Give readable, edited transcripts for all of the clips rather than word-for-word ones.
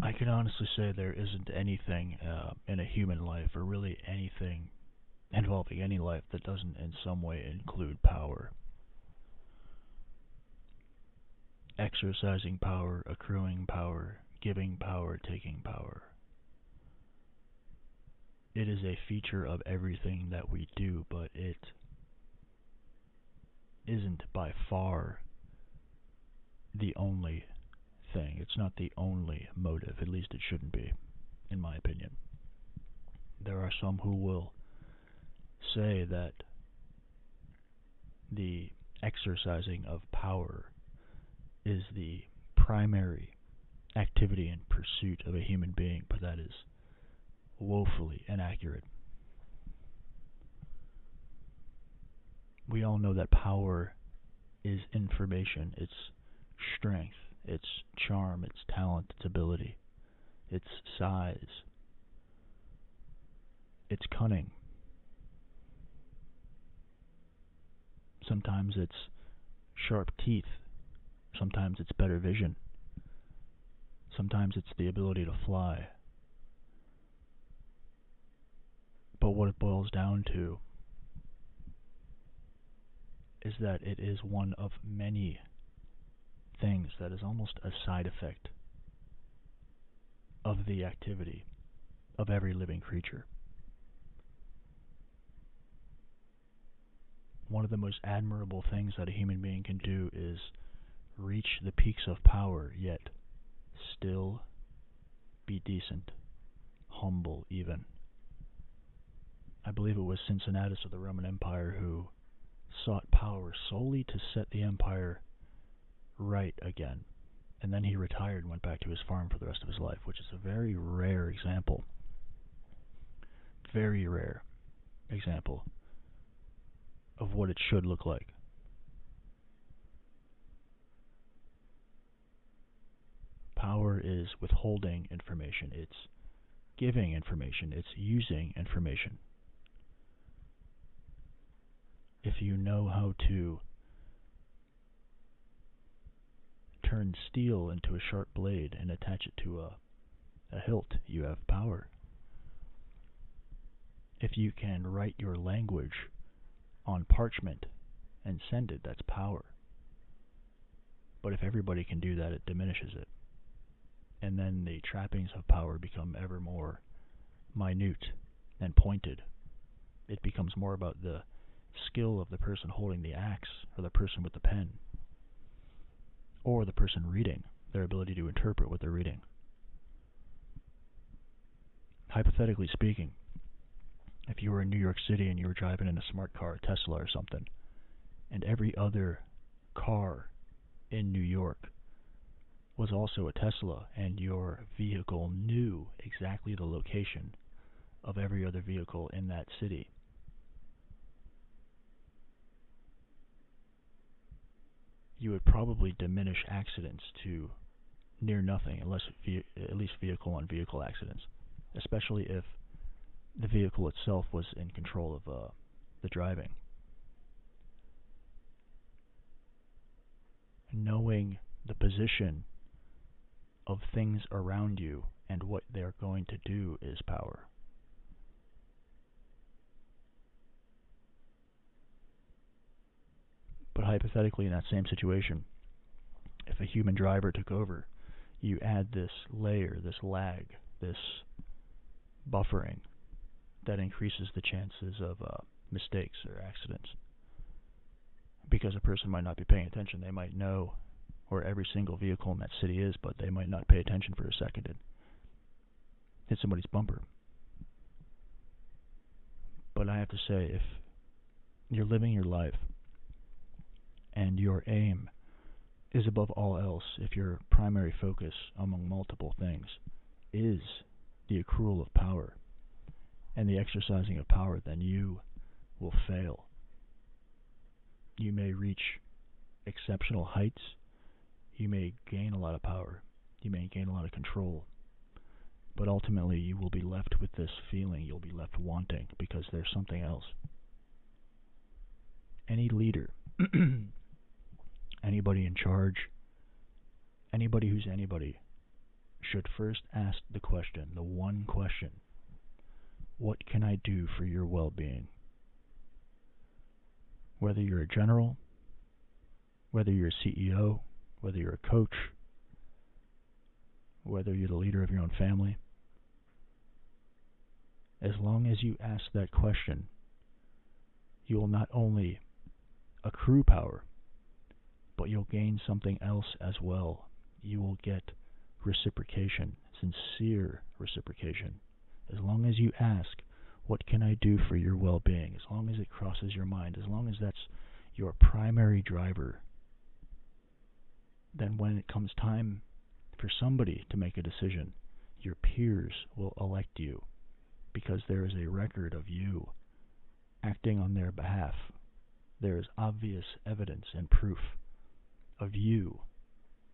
I can honestly say there isn't anything in a human life, or really anything involving any life, that doesn't in some way include power. Exercising power, accruing power, giving power, taking power. It is a feature of everything that we do, but it isn't by far the only thing. It's not the only motive, at least it shouldn't be, in my opinion. There are some who will say that the exercising of power is the primary activity and pursuit of a human being, but that is woefully inaccurate. We all know that power is information, its strength, its charm, its talent, its ability, its size, its cunning. Sometimes it's sharp teeth, sometimes it's better vision, sometimes it's the ability to fly. But what it boils down to is that it is one of many things that is almost a side effect of the activity of every living creature. One of the most admirable things that a human being can do is reach the peaks of power, yet still be decent, humble even. I believe it was Cincinnatus of the Roman Empire who sought power solely to set the empire right again. And then he retired and went back to his farm for the rest of his life, which is a very rare example. Very rare example of what it should look like. Power is withholding information, it's giving information, it's using information. If you know how to turn steel into a sharp blade and attach it to a hilt, you have power. If you can write your language on parchment and send it, that's power. But if everybody can do that, it diminishes it. And then the trappings of power become ever more minute and pointed. It becomes more about the skill of the person holding the axe, or the person with the pen, or the person reading, their ability to interpret what they're reading. Hypothetically speaking, if you were in New York City and you were driving in a smart car, a Tesla or something, and every other car in New York was also a Tesla, and your vehicle knew exactly the location of every other vehicle in that city, you would probably diminish accidents to near nothing, unless at least vehicle-on-vehicle accidents, especially if the vehicle itself was in control of the driving. Knowing the position of things around you and what they're going to do is power. But hypothetically, in that same situation, if a human driver took over, you add this layer, this lag, this buffering that increases the chances of mistakes or accidents. Because a person might not be paying attention, they might know where every single vehicle in that city is, but they might not pay attention for a second and hit somebody's bumper. But I have to say, if you're living your life and your aim is above all else, if your primary focus among multiple things is the accrual of power and the exercising of power, then you will fail. You may reach exceptional heights, you may gain a lot of power, you may gain a lot of control, but ultimately you will be left with this feeling, you'll be left wanting, because there's something else. Any leader, anybody in charge, anybody who's anybody, should first ask the question, the one question: what can I do for your well-being? Whether you're a general, whether you're a CEO, whether you're a coach, whether you're the leader of your own family, as long as you ask that question, you will not only accrue power, but you'll gain something else as well. You will get reciprocation, sincere reciprocation. As long as you ask, what can I do for your well-being? As long as it crosses your mind, as long as that's your primary driver, then when it comes time for somebody to make a decision, your peers will elect you because there is a record of you acting on their behalf. There is obvious evidence and proof of you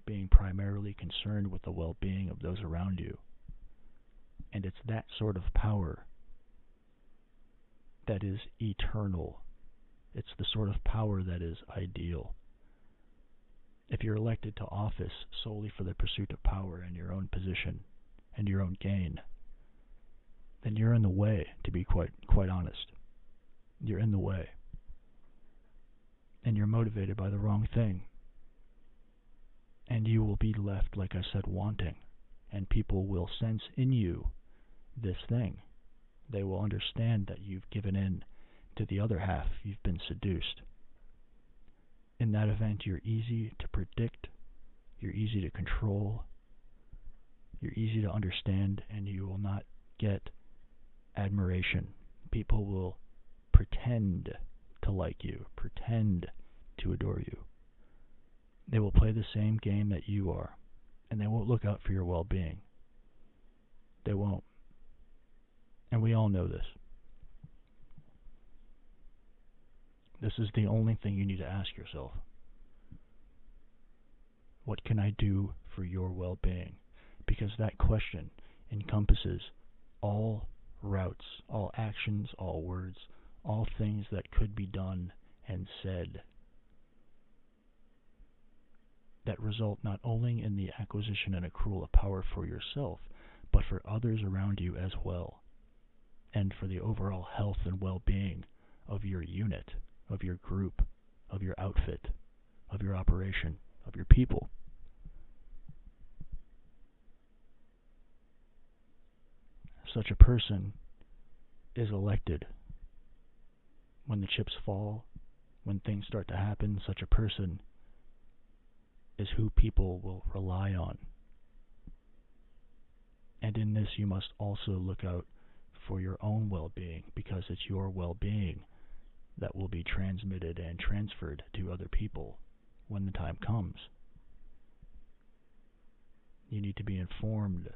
being primarily concerned with the well-being of those around you. And it's that sort of power that is eternal. It's the sort of power that is ideal. If you're elected to office solely for the pursuit of power and your own position and your own gain, then you're in the way, to be quite honest. You're in the way. And you're motivated by the wrong thing. And you will be left, like I said, wanting. And people will sense in you this thing. They will understand that you've given in to the other half. You've been seduced. In that event, you're easy to predict, you're easy to control, you're easy to understand, and you will not get admiration. People will pretend to like you, pretend to adore you. They will play the same game that you are, and they won't look out for your well-being. They won't. And we all know this. This is the only thing you need to ask yourself. What can I do for your well-being? Because that question encompasses all routes, all actions, all words, all things that could be done and said that result not only in the acquisition and accrual of power for yourself, but for others around you as well, and for the overall health and well-being of your unit, of your group, of your outfit, of your operation, of your people. Such a person is elected. When the chips fall, when things start to happen, such a person is who people will rely on. And in this you must also look out for your own well-being, because it's your well-being that will be transmitted and transferred to other people when the time comes. You need to be informed.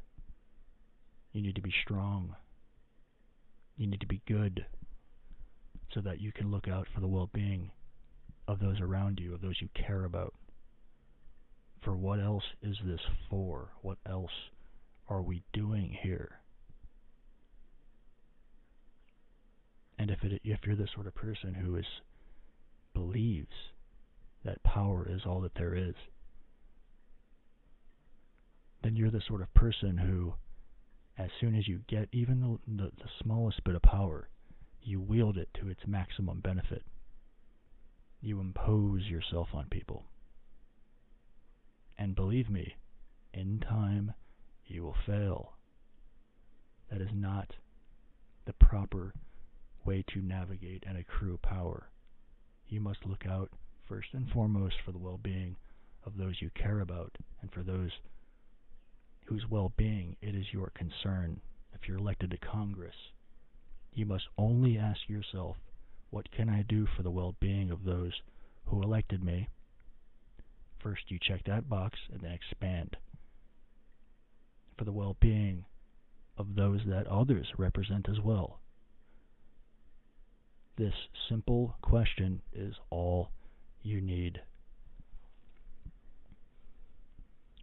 You need to be strong. You need to be good so that you can look out for the well-being of those around you, of those you care about. For what else is this for? What else are we doing here? And if you're the sort of person who believes that power is all that there is, then you're the sort of person who, as soon as you get even the smallest bit of power, you wield it to its maximum benefit. You impose yourself on people. And believe me, in time, you will fail. That is not the proper way to navigate and accrue power. You must look out first and foremost for the well-being of those you care about, and for those whose well-being it is your concern. If you're elected to Congress, you must only ask yourself, what can I do for the well-being of those who elected me? First you check that box and then expand. For the well-being of those that others represent as well. This simple question is all you need.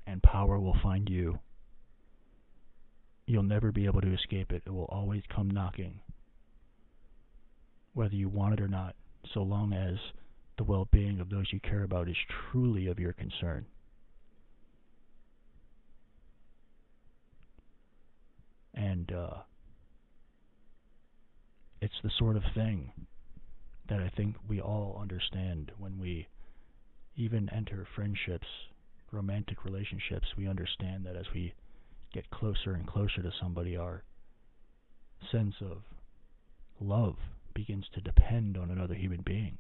And power will find you. You'll never be able to escape it. It will always come knocking. Whether you want it or not, so long as the well-being of those you care about is truly of your concern. And it's the sort of thing that I think we all understand when we even enter friendships, romantic relationships. We understand that as we get closer and closer to somebody, our sense of love begins to depend on another human being.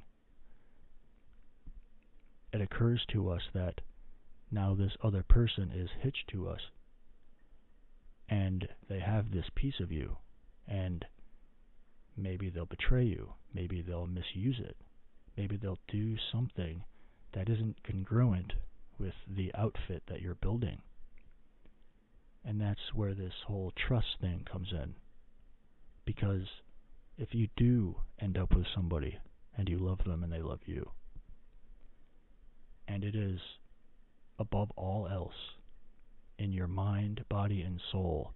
It occurs to us that now this other person is hitched to us, and they have this piece of you, and maybe they'll betray you, maybe they'll misuse it, maybe they'll do something that isn't congruent with the outfit that you're building. And that's where this whole trust thing comes in. Because if you do end up with somebody and you love them and they love you, and it is above all else in your mind, body, and soul,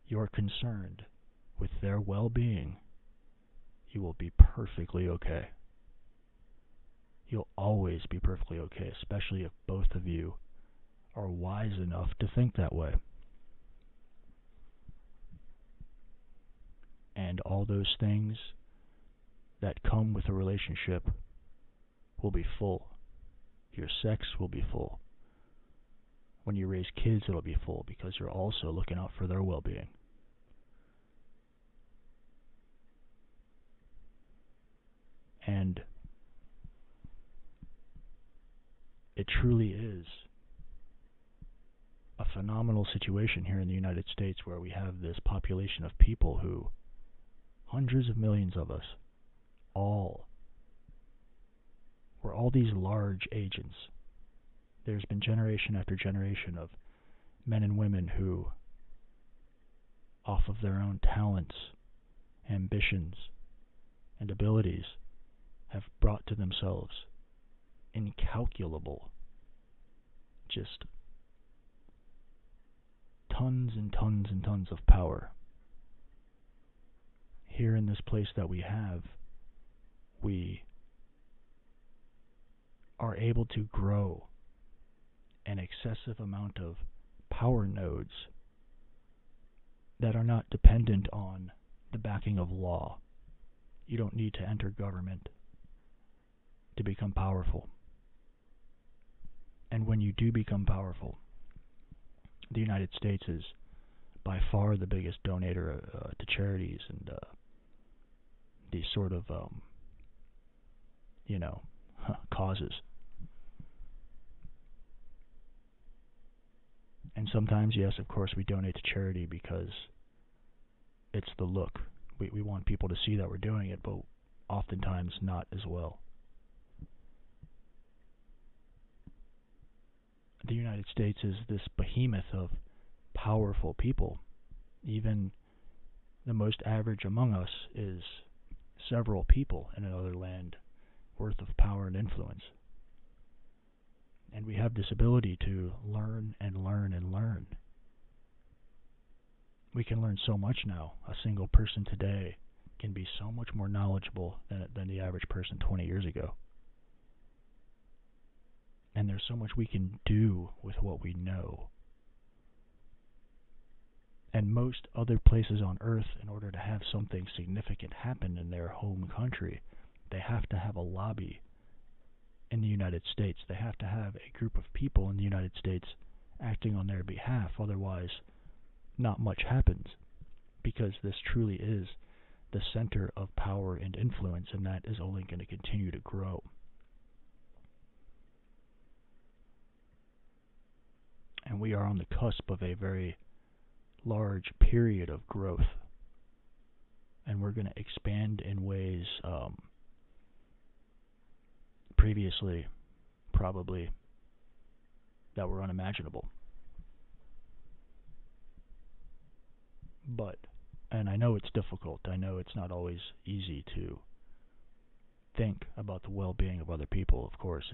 you're concerned with their well-being, you will be perfectly okay. You'll always be perfectly okay, especially if both of you are wise enough to think that way. And all those things that come with a relationship will be full. Your sex will be full. When you raise kids, it'll be full because you're also looking out for their well-being. And it truly is a phenomenal situation here in the United States where we have this population of people who, hundreds of millions of us, we're all these large agents. There's been generation after generation of men and women who, off of their own talents, ambitions, and abilities, have brought to themselves incalculable, just tons and tons and tons of power. Here in this place that we have, we are able to grow an excessive amount of power nodes that are not dependent on the backing of law. You don't need to enter government to become powerful. And when you do become powerful, the United States is by far the biggest donator to charities and these sort of, causes. And sometimes, yes, of course, we donate to charity because it's the look. We want people to see that we're doing it, but oftentimes not as well. The United States is this behemoth of powerful people. Even the most average among us is several people in another land worth of power and influence. And we have this ability to learn and learn and learn. We can learn so much now. A single person today can be so much more knowledgeable than the average person 20 years ago. And there's so much we can do with what we know. And most other places on Earth, in order to have something significant happen in their home country, they have to have a lobby. In the United States, they have to have a group of people in the United States acting on their behalf. Otherwise, not much happens, because this truly is the center of power and influence, and that is only going to continue to grow. And we are on the cusp of a very large period of growth, and we're going to expand in ways previously probably that were unimaginable. But, and I know it's difficult, I know it's not always easy to think about the well-being of other people. Of course,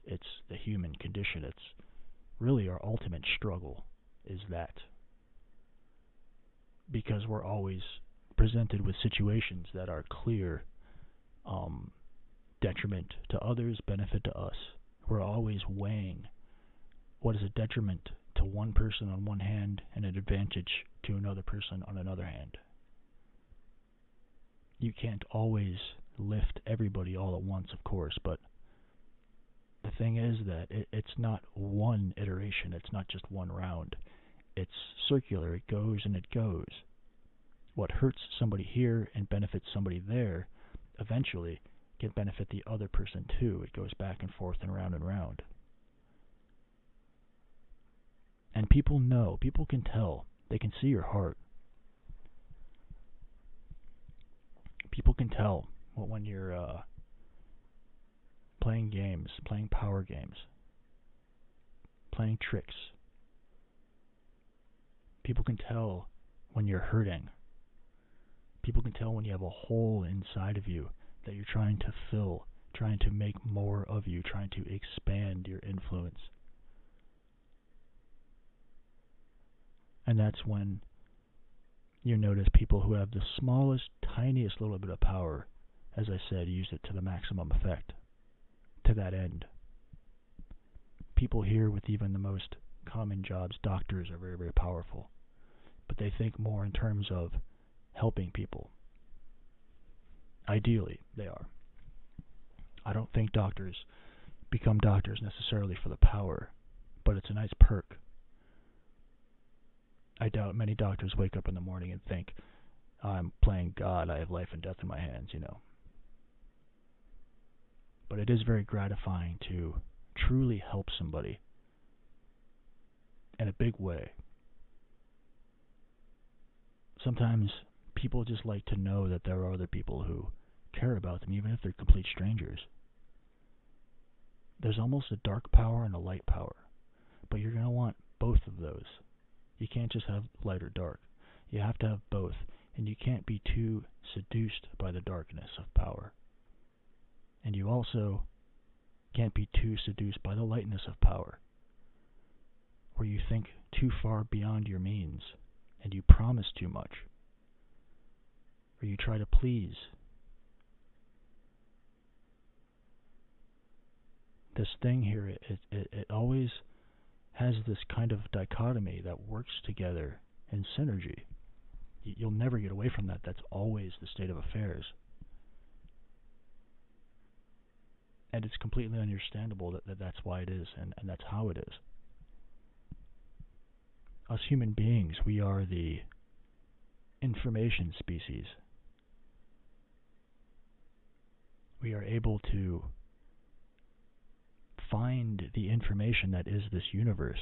it's the human condition. It's really our ultimate struggle is that, because we're always presented with situations that are clear detriment to others, benefit to us. We're always weighing what is a detriment to one person on one hand and an advantage to another person on another hand. You can't always lift everybody all at once, of course, but the thing is that it's not one iteration, it's not just one round. It's circular, it goes and it goes. What hurts somebody here and benefits somebody there eventually can benefit the other person too. It goes back and forth and round and round. And people know, people can tell, they can see your heart. People can tell when you're playing games, playing power games, playing tricks. People can tell when you're hurting. People can tell when you have a hole inside of you that you're trying to fill, trying to make more of you, trying to expand your influence. And that's when you notice people who have the smallest, tiniest little bit of power, as I said, use it to the maximum effect, to that end. People here with even the most common jobs, doctors, are very, very powerful. But they think more in terms of helping people. Ideally, they are. I don't think doctors become doctors necessarily for the power, but it's a nice perk. I doubt many doctors wake up in the morning and think, I'm playing God, I have life and death in my hands, But it is very gratifying to truly help somebody in a big way. Sometimes people just like to know that there are other people who care about them, even if they're complete strangers. There's almost a dark power and a light power, but you're going to want both of those. You can't just have light or dark. You have to have both, and you can't be too seduced by the darkness of power. And you also can't be too seduced by the lightness of power, where you think too far beyond your means, and you promise too much, or you try to please. This thing here, it always has this kind of dichotomy that works together in synergy. You'll never get away from that. That's always the state of affairs. And it's completely understandable that that's why it is, and that's how it is. Us human beings, we are the information species. We are able to find the information that is this universe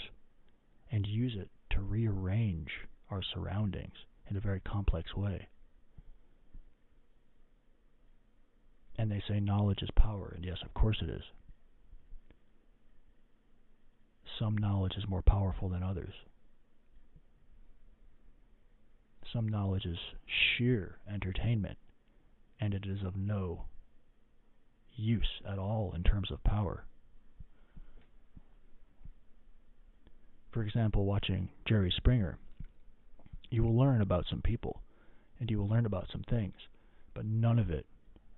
and use it to rearrange our surroundings in a very complex way. And they say knowledge is power, and yes, of course it is. Some knowledge is more powerful than others. Some knowledge is sheer entertainment, and it is of no use at all in terms of power. For example, watching Jerry Springer, you will learn about some people, and you will learn about some things, but none of it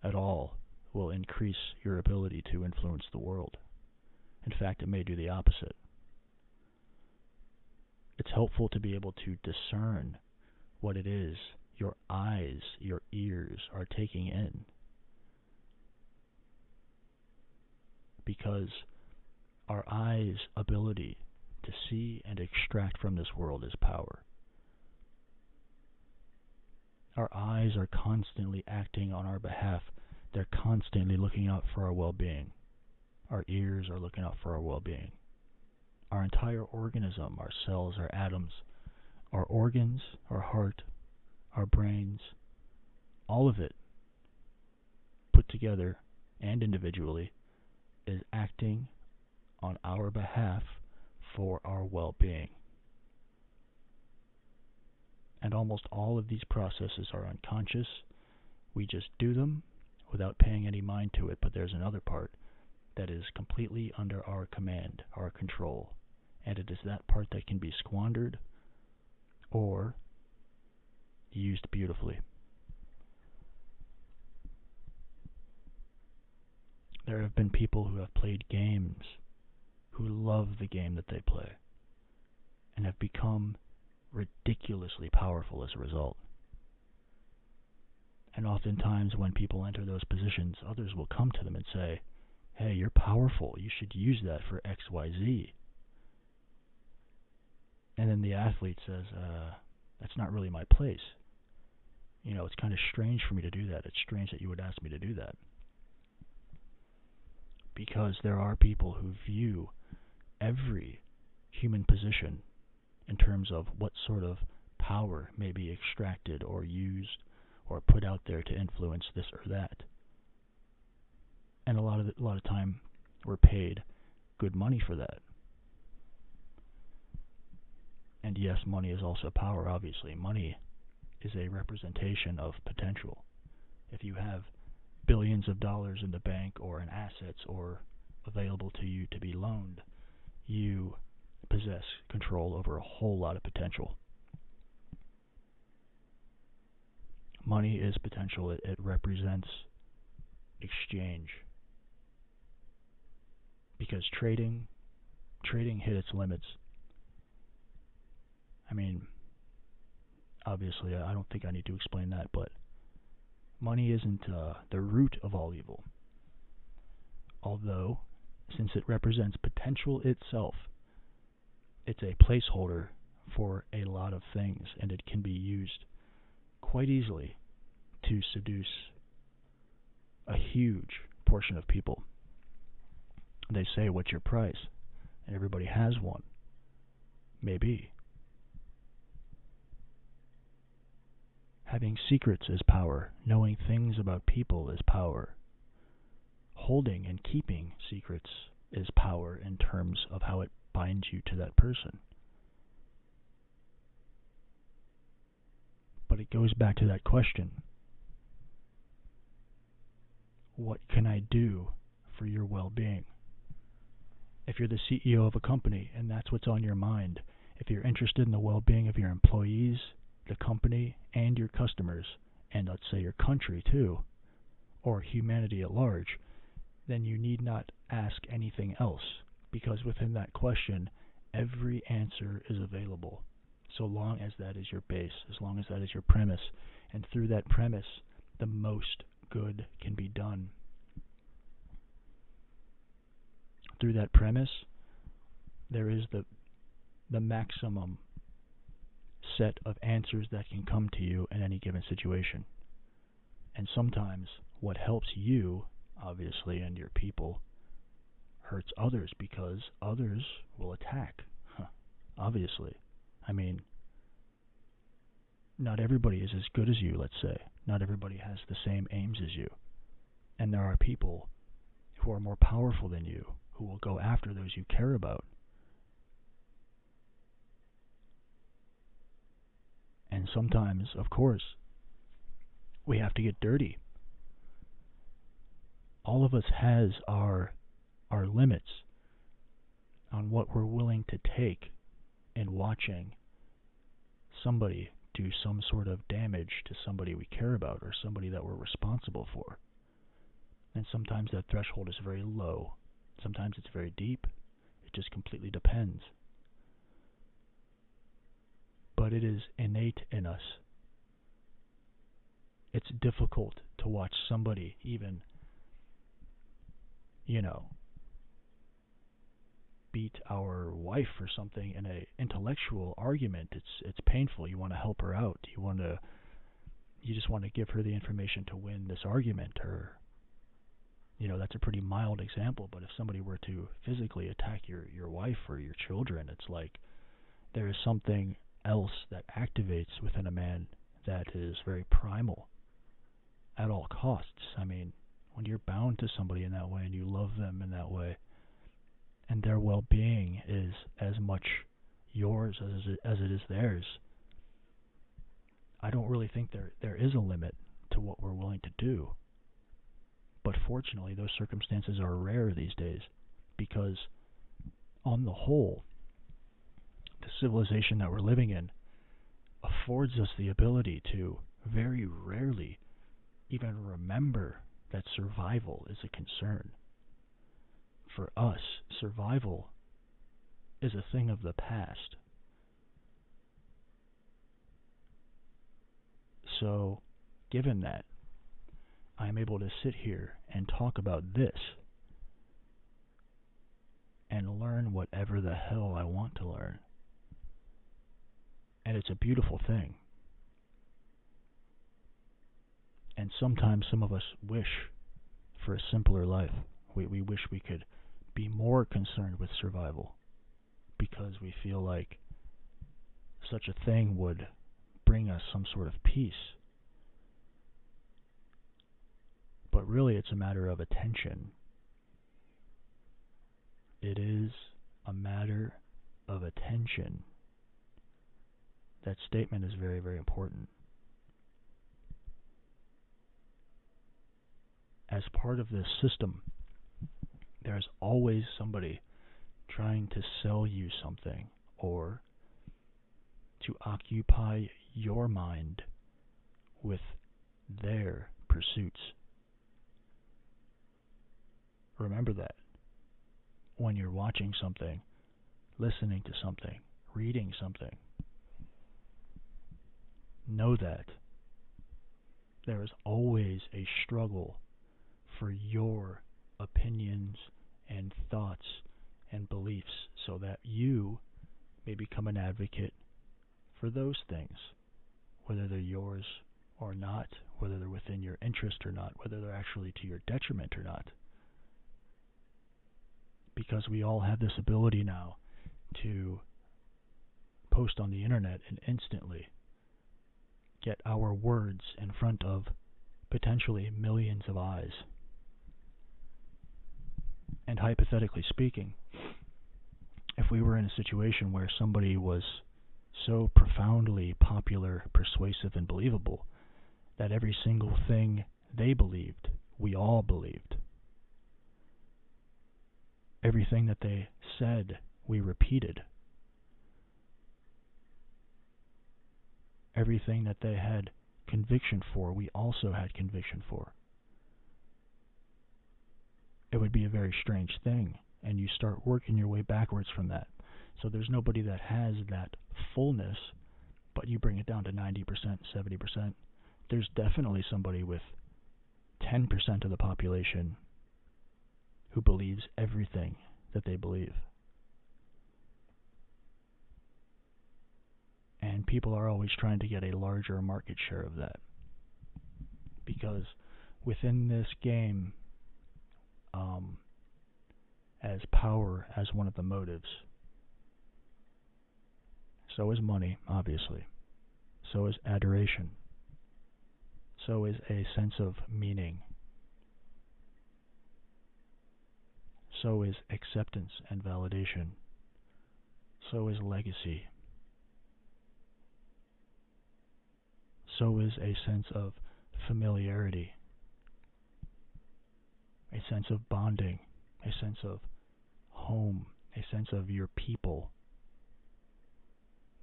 at all will increase your ability to influence the world. In fact, it may do the opposite. It's helpful to be able to discern what it is your eyes, your ears are taking in, because our eyes' ability to see and extract from this world is power. Our eyes are constantly acting on our behalf. They're constantly looking out for our well-being. Our ears are looking out for our well-being. Our entire organism, our cells, our atoms, our organs, our heart, our brains, all of it put together and individually is acting on our behalf for our well-being. And almost all of these processes are unconscious. We just do them without paying any mind to it, but there's another part that is completely under our command, our control, and it is that part that can be squandered or used beautifully. There have been people who have played games who love the game that they play. have become ridiculously powerful as a result. And oftentimes when people enter those positions, others will come to them and say, hey, you're powerful, you should use that for XYZ. And then the athlete says, that's not really my place. It's kind of strange for me to do that. It's strange that you would ask me to do that. Because there are people who view every human position in terms of what sort of power may be extracted or used or put out there to influence this or that. And a lot of time we're paid good money for that. And yes, money is also power, obviously. Money is a representation of potential. If you have billions of dollars in the bank or in assets or available to you to be loaned, you possess control over a whole lot of potential. Money is potential. It represents exchange. Because trading hit its limits. I mean, obviously, I don't think I need to explain that, but money isn't the root of all evil. Although, since it represents potential itself, it's a placeholder for a lot of things, and it can be used quite easily to seduce a huge portion of people. They say, what's your price? And everybody has one. Maybe. Having secrets is power. Knowing things about people is power. Holding and keeping secrets is power in terms of how it binds you to that person. But it goes back to that question. What can I do for your well-being? If you're the CEO of a company and that's what's on your mind, if you're interested in the well-being of your employees, the company, and your customers, and let's say your country too, or humanity at large, then you need not ask anything else, because within that question, every answer is available, so long as that is your base, as long as that is your premise, and through that premise, the most good can be done. Through that premise, there is the maximum set of answers that can come to you in any given situation. And sometimes what helps you, obviously, and your people, hurts others because others will attack. Obviously. I mean, not everybody is as good as you, let's say. Not everybody has the same aims as you. And there are people who are more powerful than you, who will go after those you care about. And sometimes, of course, we have to get dirty. All of us has our limits on what we're willing to take in watching somebody do some sort of damage to somebody we care about or somebody that we're responsible for. And sometimes that threshold is very low. Sometimes it's very deep. It just completely depends. But it is innate in us. It's difficult to watch somebody even, beat our wife or something in an intellectual argument. It's painful. You want to help her out. You just want to give her the information to win this argument, or that's a pretty mild example, but if somebody were to physically attack your wife or your children, it's like there is something else that activates within a man that is very primal at all costs. I mean, when you're bound to somebody in that way and you love them in that way, and their well-being is as much yours as it is theirs, I don't really think there is a limit to what we're willing to do. But fortunately, those circumstances are rare these days, because on the whole, the civilization that we're living in affords us the ability to very rarely even remember that survival is a concern. For us, survival is a thing of the past. So, given that, I'm able to sit here and talk about this and learn whatever the hell I want to learn. And it's a beautiful thing. And sometimes some of us wish for a simpler life. We wish we could be more concerned with survival because we feel like such a thing would bring us some sort of peace. But really, it's a matter of attention. It is a matter of attention. That statement is very, very important. As part of this system, there's always somebody trying to sell you something or to occupy your mind with their pursuits. Remember that when you're watching something, listening to something, reading something. Know that there is always a struggle for your opinions and thoughts and beliefs so that you may become an advocate for those things, whether they're yours or not, whether they're within your interest or not, whether they're actually to your detriment or not. Because we all have this ability now to post on the internet and instantly get our words in front of potentially millions of eyes. And hypothetically speaking, if we were in a situation where somebody was so profoundly popular, persuasive, and believable that every single thing they believed, we all believed. Everything that they said, we repeated. Everything that they had conviction for, we also had conviction for. It would be a very strange thing, and you start working your way backwards from that. So there's nobody that has that fullness, but you bring it down to 90%, 70%. There's definitely somebody with 10% of the population who believes everything that they believe. And people are always trying to get a larger market share of that. Because within this game, as power as one of the motives, so is money, obviously. So is adoration. So is a sense of meaning. So is acceptance and validation. So is legacy. So is a sense of familiarity, a sense of bonding, a sense of home, a sense of your people.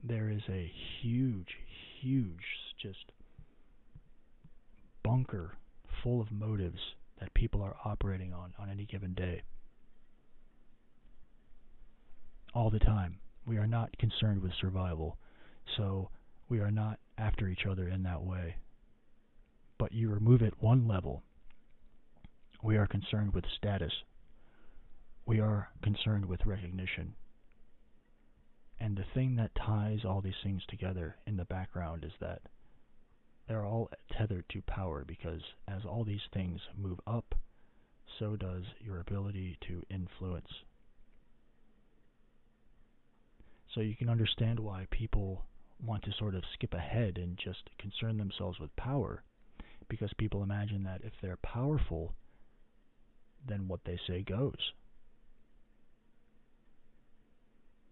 There is a huge, just bunker full of motives that people are operating on any given day. All the time. We are not concerned with survival, so we are not after each other in that way. But you remove it one level. We are concerned with status. We are concerned with recognition. And the thing that ties all these things together in the background is that they're all tethered to power, because as all these things move up, so does your ability to influence. So you can understand why people want to sort of skip ahead and just concern themselves with power, because people imagine that if they're powerful, then what they say goes.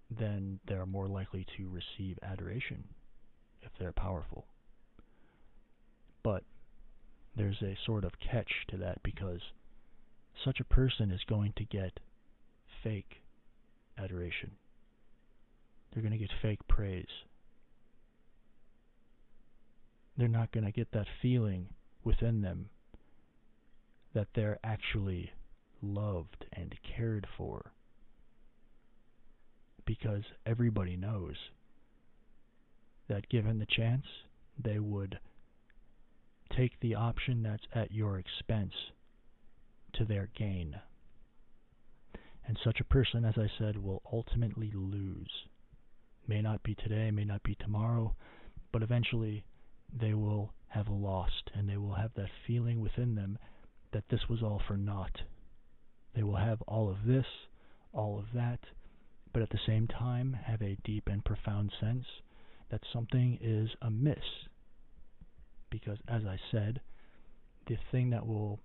Then they're more likely to receive adoration if they're powerful. But there's a sort of catch to that, because such a person is going to get fake adoration. They're going to get fake praise. They're not going to get that feeling within them that they're actually loved and cared for. Because everybody knows that given the chance, they would take the option that's at your expense to their gain. And such a person, as I said, will ultimately lose. May not be today, may not be tomorrow, but eventually they will have lost, and they will have that feeling within them that this was all for naught. They will have all of this, all of that, but at the same time have a deep and profound sense that something is amiss. Because, as I said, the thing that will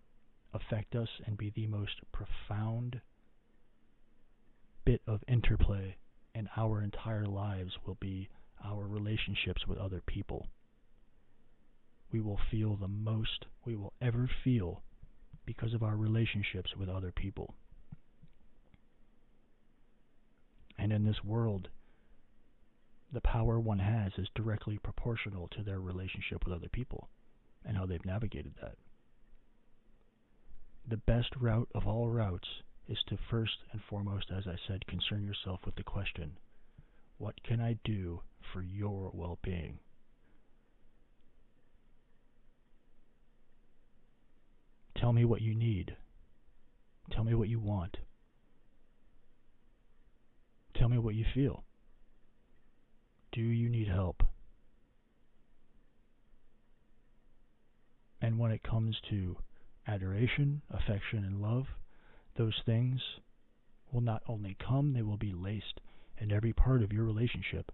affect us and be the most profound bit of interplay in our entire lives will be our relationships with other people. We will feel the most we will ever feel because of our relationships with other people. And in this world, the power one has is directly proportional to their relationship with other people and how they've navigated that. The best route of all routes is to first and foremost, as I said, concern yourself with the question, what can I do for your well-being? Tell me what you need. Tell me what you want. Tell me what you feel. Do you need help? And when it comes to adoration, affection, and love, those things will not only come, they will be laced in every part of your relationship.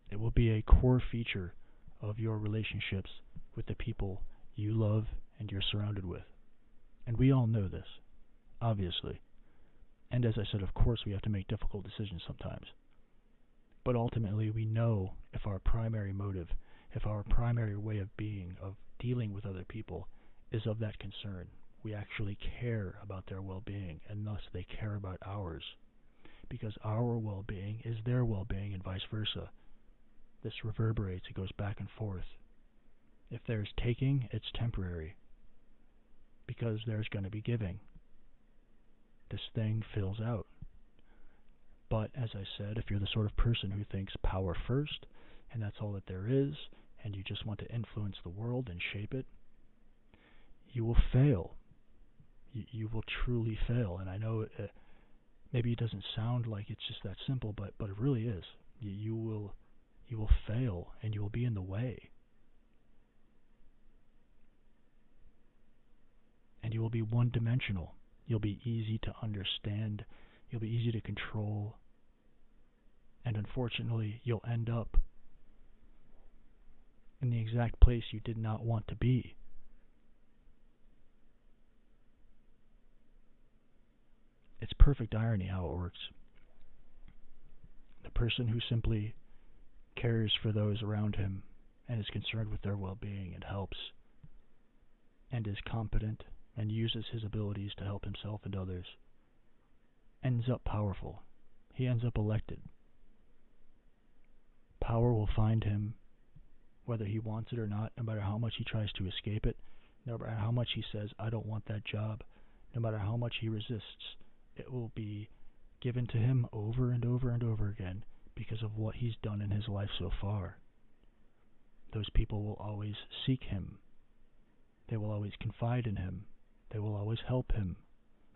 It will be a core feature of your relationships with the people you love and you're surrounded with. And we all know this, obviously. And as I said, of course, we have to make difficult decisions sometimes. But ultimately, we know if our primary motive, if our primary way of being, of dealing with other people, is of that concern. We actually care about their well-being, and thus they care about ours. Because our well-being is their well-being, and vice versa. This reverberates, it goes back and forth. If there's taking, it's temporary. Because there's going to be giving. This thing fills out. But, as I said, if you're the sort of person who thinks power first, and that's all that there is, and you just want to influence the world and shape it, you will fail. You will truly fail. And I know maybe it doesn't sound like it's just that simple, but it really is. You will fail, and you will be in the way. And you will be one-dimensional. You'll be easy to understand. You'll be easy to control. And unfortunately, you'll end up in the exact place you did not want to be. It's perfect irony how it works. The person who simply cares for those around him and is concerned with their well-being and helps and is competent and uses his abilities to help himself and others ends up powerful. He ends up elected. Power will find him whether he wants it or not, no matter how much he tries to escape it, no matter how much he says, I don't want that job, no matter how much he resists, it will be given to him over and over and over again because of what he's done in his life so far. Those people will always seek him. They will always confide in him. They will always help him.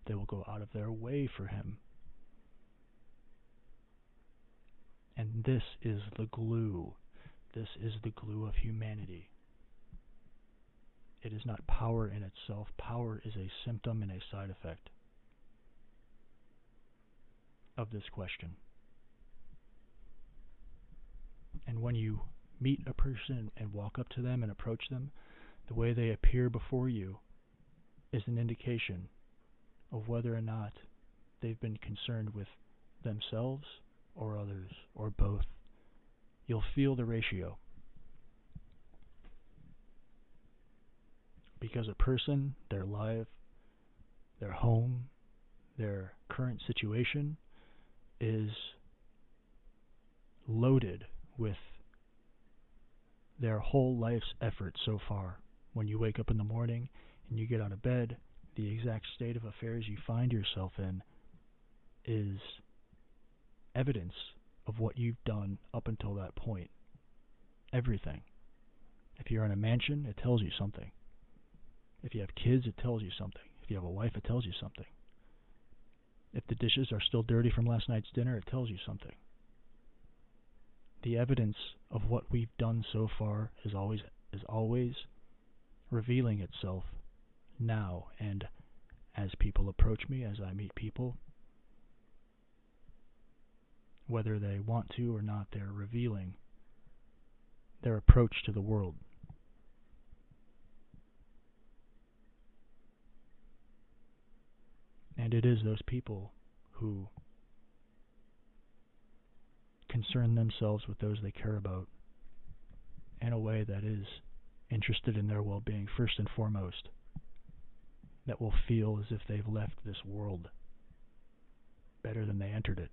They will go out of their way for him. And this is the glue. This is the glue of humanity. It is not power in itself. Power is a symptom and a side effect of this question. And when you meet a person and walk up to them and approach them, the way they appear before you is an indication of whether or not they've been concerned with themselves or others or both. You'll feel the ratio. Because a person, their life, their home, their current situation is loaded with their whole life's effort so far. When you wake up in the morning and you get out of bed, the exact state of affairs you find yourself in is evidence of what you've done up until that point. everything. If you're in a mansion, it tells you something. If you have kids, it tells you something. If you have a wife, it tells you something. If the dishes are still dirty from last night's dinner, it tells you something. The evidence of what we've done so far is always revealing itself now, and as people approach me, as I meet people, whether they want to or not, they're revealing their approach to the world. And it is those people who concern themselves with those they care about in a way that is interested in their well-being first and foremost, that will feel as if they've left this world better than they entered it.